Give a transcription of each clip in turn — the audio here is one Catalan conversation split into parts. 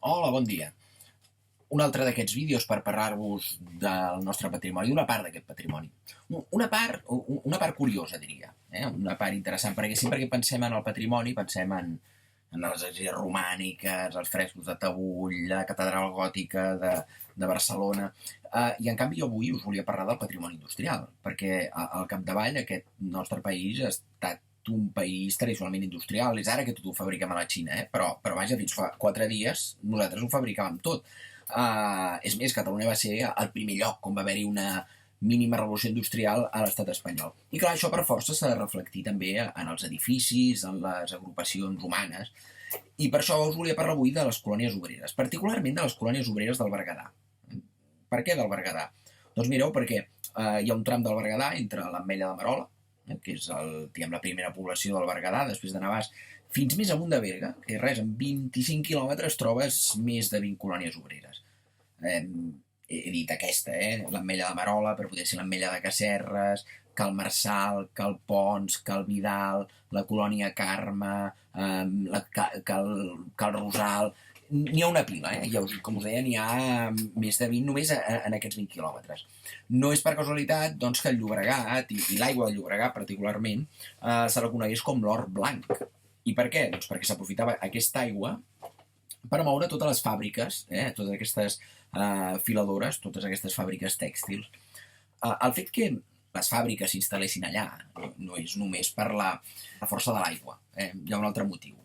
Hola, bon dia. Un altre d'aquests vídeos per parlar-vos del nostre patrimoni, d'una part d'aquest patrimoni. Una part curiosa, diria, una part interessant, perquè sempre que pensem en el patrimoni pensem en les esglésies romàniques, els frescos de Taüll, la catedral gòtica de Barcelona, i en canvi jo avui us volia parlar del patrimoni industrial, perquè al capdavall aquest nostre país ha estat un país tradicionalment industrial. És ara que tot ho fabriquem a la Xina, però vaja, fins fa 4 dies nosaltres ho fabricàvem tot. És més, Catalunya va ser el primer lloc on va haver-hi una mínima revolució industrial a l'estat espanyol. I clar, això per força s'ha de reflectir també en els edificis, en les agrupacions humanes, i per això us volia parlar avui de les colònies obreres, particularment de les colònies obreres del Berguedà. Per què del Berguedà? Doncs mireu, perquè hi ha un tram del Berguedà entre l'Ametlla de Merola, que és la primera població del Berguedà, després de Navàs, fins més amunt de Berga, que res, en 25 quilòmetres trobes més de 20 colònies obreres. He dit aquesta, l'Ametlla de Merola, per poder ser l'Ametlla de Casserres, Cal Marçal, Cal Pons, Cal Vidal, la colònia Carme, Cal Rosal. N'hi ha una pila, com us deia, n'hi ha més de 20 només en aquests 20 quilòmetres. No és per casualitat doncs, que el Llobregat, i l'aigua del Llobregat particularment, se la conegués com l'or blanc. I per què? Doncs perquè s'aprofitava aquesta aigua per moure totes les fàbriques, totes aquestes filadores, totes aquestes fàbriques tèxtils. El fet que les fàbriques s'instal·lessin allà no és només per la força de l'aigua, hi ha un altre motiu.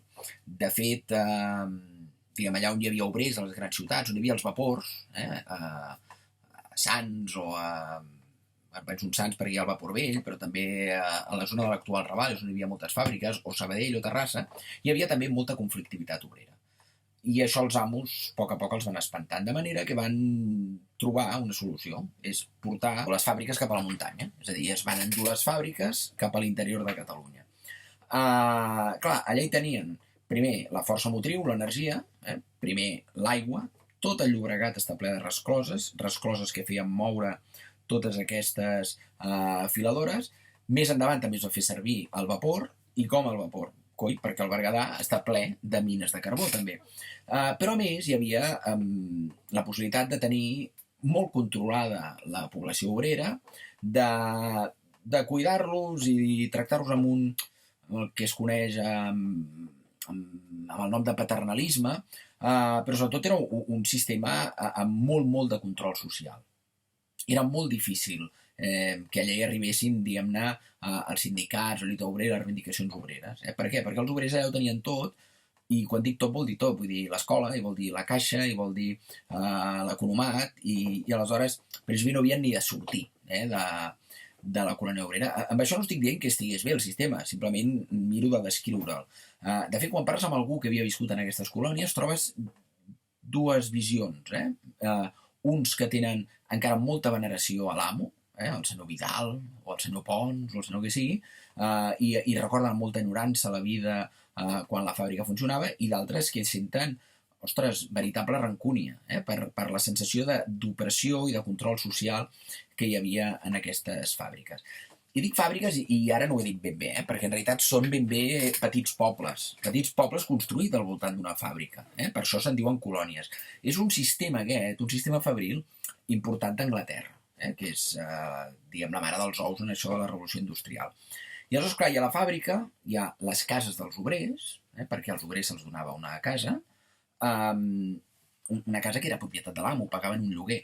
De fet, allà on hi havia obrers, a les grans ciutats, on hi havia els vapors, a Sants o vaig uns Sants perquè hi ha el vapor vell, però també a la zona de l'actual Raval, on hi havia moltes fàbriques, o Sabadell o Terrassa, hi havia també molta conflictivitat obrera. I això els amos, a poc els van espantant, de manera que van trobar una solució, és portar les fàbriques cap a la muntanya. És a dir, es van endur les fàbriques cap a l'interior de Catalunya. Clar, allà hi tenien, primer, la força motriu, l'energia, primer, l'aigua, tot el Llobregat està ple de rescloses que feien moure totes aquestes filadores. Més endavant també es va fer servir el vapor. I com el vapor? Coi, perquè el Berguedà està ple de mines de carbó, també. Però a més hi havia la possibilitat de tenir molt controlada la població obrera, de cuidar-los i tractar-los amb el que es coneix amb el nom de paternalisme, però sobretot era un sistema amb molt de control social. Era molt difícil que allà hi arribessin, diguem-ne, els sindicats, la lluita obrera, les reivindicacions obreres. Per què? Perquè els obrers allà ho tenien tot, i quan dic tot vol dir tot, vull dir l'escola, i vol dir la caixa, i vol dir l'economat, i aleshores per ells no havien ni de sortir de la colònia obrera. Amb això no estic dient que estigués bé el sistema, simplement miro de descriure'l. De fet, quan parles amb algú que havia viscut en aquestes colònies, trobes dues visions. Uns que tenen encara molta veneració a l'amo, el senyor Vidal, o el senyor Pons, o el senyor que sigui, i recorden amb molta ignorància la vida quan la fàbrica funcionava, i d'altres que senten, ostres, veritable rancúnia, per la sensació d'opressió i de control social que hi havia en aquestes fàbriques. I dic fàbriques, i ara no ho he dit ben bé, perquè en realitat són ben bé petits pobles construïts al voltant d'una fàbrica, per això se'n diuen colònies. És un sistema aquest, un sistema fabril important d'Anglaterra, que és, diguem, la mare dels ous en això de la revolució industrial. I aleshores, clar, hi ha la fàbrica, hi ha les cases dels obrers, perquè als obrers se'ls donava una casa que era propietat de l'amo, pagaven un lloguer.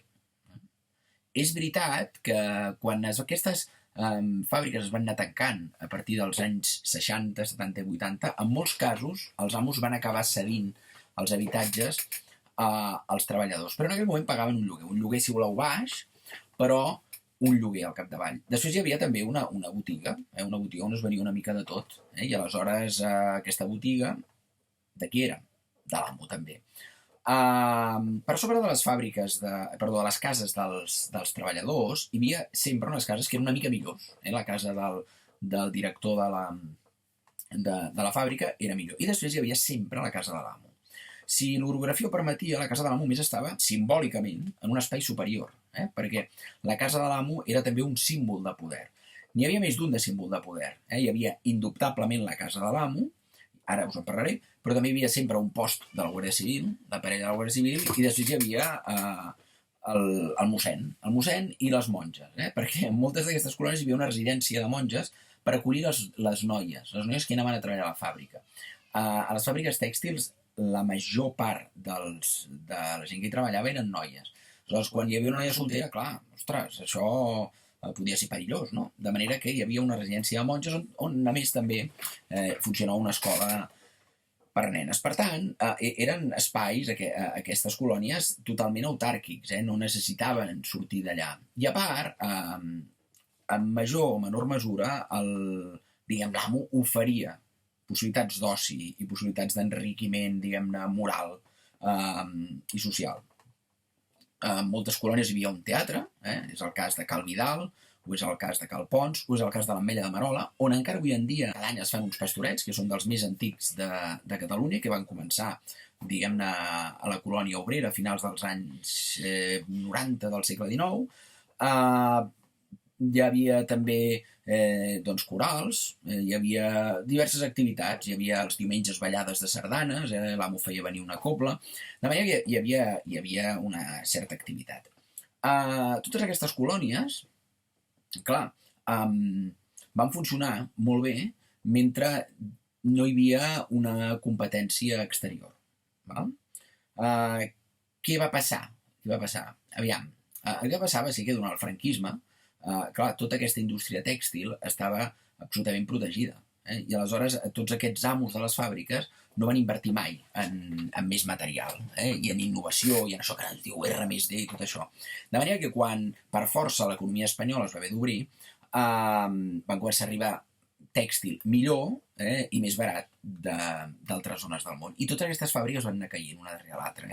És veritat que quan aquestes fàbriques es van anar tancant a partir dels anys 60, 70 i 80, en molts casos els amos van acabar cedint els habitatges als treballadors, però en aquell moment pagaven un lloguer si voleu baix, però un lloguer al capdavall. Després hi havia també una botiga, una botiga on es venia una mica de tot, i aleshores aquesta botiga, de qui era? De l'amo també. Per sobre de les fàbriques, de les cases dels treballadors, hi havia sempre unes cases que eren una mica millors. La casa del director de la fàbrica era millor. I després hi havia sempre la casa de l'amo. Si l'orografia ho permetia, la casa de l'amo més estava simbòlicament en un espai superior, perquè la casa de l'amo era també un símbol de poder. N'hi havia més d'un de símbol de poder. Hi havia indubtablement la casa de l'amo, ara us en parlaré, però també hi havia sempre un post de la Guàrdia Civil, la parella de la Guàrdia Civil, i després hi havia el mossèn i les monges, perquè en moltes d'aquestes colònies hi havia una residència de monges per acollir les noies que anaven a treballar a la fàbrica. A les fàbriques tèxtils, la major part de la gent que hi treballava eren noies. Aleshores, quan hi havia una noia soltera, clar, ostres, això podia ser perillós, no? De manera que hi havia una residència de monges on a més també funcionava una escola per nenes. Per tant, eren espais, aquestes colònies, totalment autàrquics, no necessitaven sortir d'allà. I a part, en major o menor mesura, l'amo oferia possibilitats d'oci i possibilitats d'enriquiment, diguem-ne, moral i social. En moltes colònies hi havia un teatre, és el cas de Cal Vidal, o és el cas de Cal Pons, o és el cas de l'Ametlla de Merola, on encara avui en dia cada any es fan uns pastorets, que són dels més antics de Catalunya, que van començar, diguem-ne, a la colònia obrera a finals dels anys 90 del segle XIX. Hi havia també corals, hi havia diverses activitats, hi havia els diumenges ballades de sardanes, l'amo feia venir una cobla, de manera que hi havia una certa activitat. Totes aquestes colònies, clar, van funcionar molt bé mentre no hi havia una competència exterior. Què va passar? Aviam, el que passava és que durant el franquisme, clar, tota aquesta indústria tèxtil estava absolutament protegida. I aleshores tots aquests amos de les fàbriques no van invertir mai en més material i en innovació i en això que es diu R+D i tot això. De manera que quan per força l'economia espanyola es va haver d'obrir, van començar a arribar tèxtil millor i més barat d'altres zones del món. I totes aquestes fàbriques van anar caient una darrere l'altra.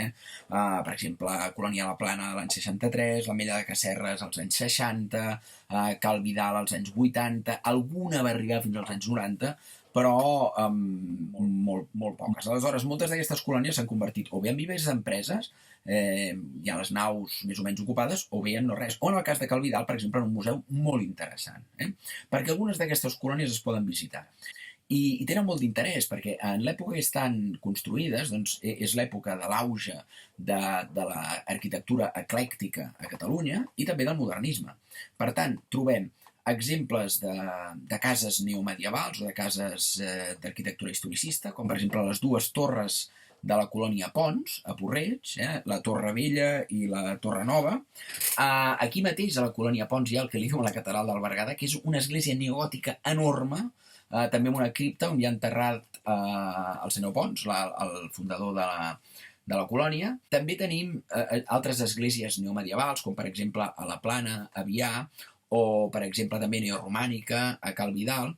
Per exemple, Colònia La Plana l'any 63, l'Ametlla de Casserres als anys 60, Cal Vidal als anys 80, alguna va arribar fins als anys 90, però molt poques. Aleshores, moltes d'aquestes colònies s'han convertit o bé en vives empreses, hi ha les naus més o menys ocupades, o bé en no res. O en el cas de Cal Vidal, per exemple, en un museu molt interessant, perquè algunes d'aquestes colònies es poden visitar. I tenen molt d'interès, perquè en l'època que estan construïdes, doncs, és l'època de l'auge de l'arquitectura eclèctica a Catalunya i també del modernisme. Per tant, trobem exemples de cases neomedievals o de cases d'arquitectura historicista, com per exemple les dues torres de la colònia Pons, a Porreig, la Torre Vella i la Torre Nova. Aquí mateix, a la colònia Pons, hi ha el que li diuen la catedral del Berguedà, que és una església neogòtica enorme, també amb una cripta on hi ha enterrat el senyor Pons, el fundador de la colònia. També tenim altres esglésies neomedievals, com per exemple a la Plana, a Vià, o per exemple també neoromànica, a Cal Vidal.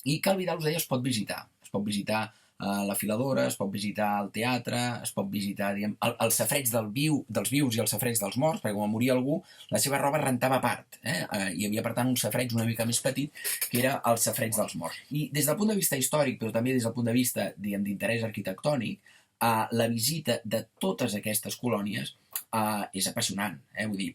I Cal Vidal, us deia, es pot visitar. Es pot visitar la filadora, es pot visitar el teatre, es pot visitar el safareig dels vius i el safareig dels morts, perquè quan moria algú la seva roba rentava a part. Hi havia, per tant, un safareig una mica més petit, que era el safareig dels morts. I des del punt de vista històric, però també des del punt de vista d'interès arquitectònic, la visita de totes aquestes colònies és apassionant. Vull dir,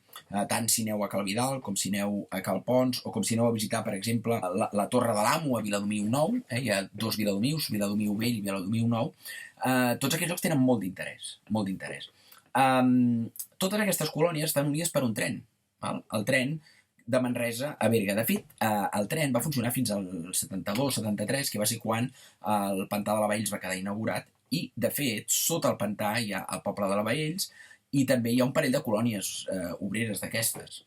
tant si aneu a Cal Vidal, com si aneu a Cal Pons, o com si aneu a visitar, per exemple, la Torre de l'Amo a Viladomiu Nou, hi ha dos Viladomius, Viladomiu Vell i Viladomiu Nou. Tots aquests llocs tenen molt d'interès, molt d'interès. Totes aquestes colònies estan unides per un tren, el tren de Manresa a Berga. De fet, el tren va funcionar fins al 72-73, que va ser quan el Pantà de la Baells va quedar inaugurat, i, de fet, sota el pantà hi ha el poble de la Baells i també hi ha un parell de colònies obreres d'aquestes.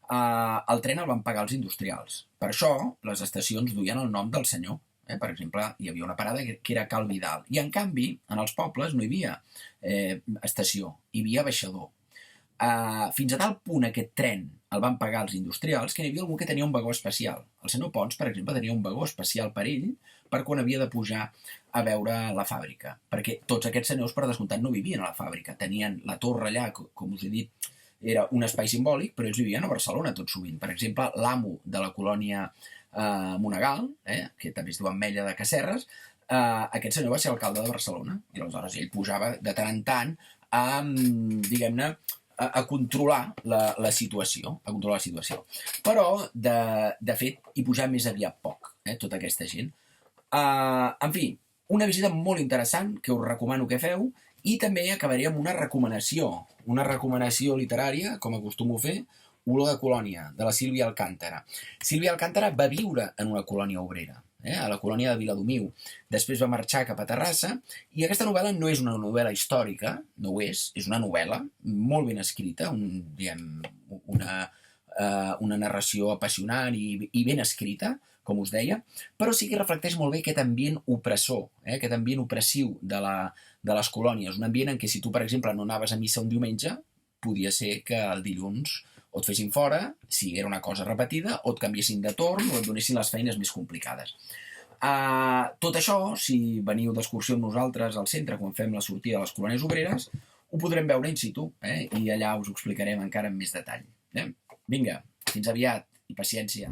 El tren el van pagar els industrials. Per això, les estacions duien el nom del senyor. Per exemple, hi havia una parada que era Cal Vidal. I, en canvi, en els pobles no hi havia estació, hi havia baixador. Fins a tal punt aquest tren el van pagar els industrials que n'hi havia algú que tenia un vagó especial. El senyor Pons, per exemple, tenia un vagó especial per ell per quan havia de pujar a veure la fàbrica, perquè tots aquests senyors, per descomptat, no vivien a la fàbrica. Tenien la torre allà, com us he dit, era un espai simbòlic, però ells vivien a Barcelona tot sovint. Per exemple, l'amo de la colònia Monegal, que també es diu Ametlla de Casserres, aquest senyor va ser alcalde de Barcelona, i aleshores ell pujava de tant en tant a, diguem-ne, a controlar la situació, Però, de fet, hi pujava més aviat poc, tota aquesta gent. En fi, Una visita molt interessant, que us recomano que feu, i també acabaré amb una recomanació literària, com acostumo a fer, Olor de colònia, de la Sílvia Alcántara. Sílvia Alcántara va viure en una colònia obrera, a la colònia de Viladomiu. Després va marxar cap a Terrassa, i aquesta novel·la no és una novel·la històrica, no ho és una novel·la molt ben escrita, una narració apassionant i ben escrita, com us deia, però sí que reflecteix molt bé aquest ambient opressor, aquest ambient opressiu de les colònies, un ambient en què si tu, per exemple, no anaves a missa un diumenge, podia ser que el dilluns o et fessin fora, si era una cosa repetida, o et canviessin de torn o et donessin les feines més complicades. Tot això, si veniu d'excursió amb nosaltres al centre quan fem la sortida de les colònies obreres, ho podrem veure in situ, i allà us ho explicarem encara amb més detall. Vinga, fins aviat i paciència.